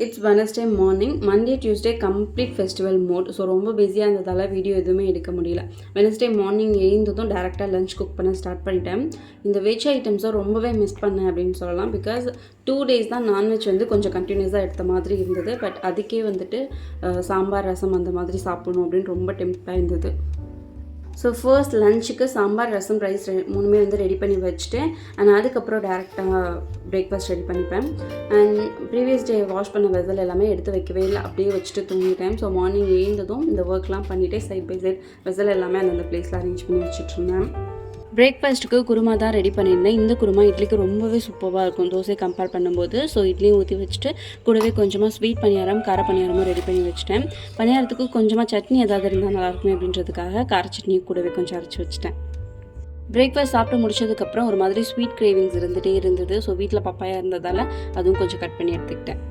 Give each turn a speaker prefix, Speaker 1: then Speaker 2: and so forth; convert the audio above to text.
Speaker 1: It's Wednesday morning. Monday Tuesday complete festival mode. So ரொம்ப பிஸியாக இருந்ததால் வீடியோ எதுவுமே எடுக்க முடியல. வெனஸ்டே மார்னிங் எழுந்ததும் டேரெக்டாக லஞ்ச் குக் பண்ண ஸ்டார்ட் பண்ணிட்டேன். இந்த வெஜ் ஐட்டம்ஸை ரொம்பவே மிஸ் பண்ணேன் அப்படின்னு சொல்லலாம். பிகாஸ் 2 days தான் நான்வெஜ் வந்து கொஞ்சம் கண்டினியூஸாக எடுத்த மாதிரி இருந்தது. பட் அதுக்கே வந்துட்டு சாம்பார் ரசம் அந்த மாதிரி சாப்பிடணும் அப்படின்னு ரொம்ப டெம்ப்டாக இருந்தது. ஸோ ஃபர்ஸ்ட் லஞ்சுக்கு சாம்பார் ரசம் ரைஸ் மூணுமே வந்து ரெடி பண்ணி வச்சுட்டேன். அண்ட் அதுக்கப்புறம் டேரெக்டாக பிரேக்ஃபாஸ்ட் ரெடி பண்ணிப்பேன். அண்ட் ப்ரீவியஸ் டே வாஷ் பண்ண வெசல் எல்லாமே எடுத்து வைக்கவே இல்லை, அப்படியே வச்சுட்டு தூங்கிட்டேன். ஸோ மார்னிங் எழுந்ததும் இந்த ஒர்க்லாம் பண்ணிவிட்டு சைட் பை சைட் வெசல் எல்லாமே அந்தந்த பிளேஸில் அரேஞ்ச் பண்ணி வச்சுட்ருந்தேன். பிரேக்ஃபாஸ்ட்டுக்கு குருமா தான் ரெடி பண்ணியிருந்தேன். இந்த குருமா இட்லிக்கு ரொம்பவே சூப்பராக இருக்கும் தோசை கம்பேர் பண்ணும்போது. ஸோ இட்லியும் ஊற்றி வச்சுட்டு கூடவே கொஞ்சமாக ஸ்வீட் பணியாரம் கார பணியாரமும் ரெடி பண்ணி வச்சுட்டேன். பணியாரத்துக்கு கொஞ்சமாக சட்னி ஏதாவது இருந்தால் நல்லாயிருக்குமே அப்படின்றதுக்காக கார சட்னியும் கூடவே கொஞ்சம் அரைச்சி வச்சுட்டேன். பிரேக்ஃபாஸ்ட் சாப்பிட்டு முடிச்சதுக்கப்புறம் ஒரு மாதிரி ஸ்வீட் கிரேவிங்ஸ் இருந்துகிட்டே இருந்தது. ஸோ வீட்டில் பப்பாயா இருந்ததால் அதுவும் கொஞ்சம் கட் பண்ணி எடுத்துக்கிட்டேன்.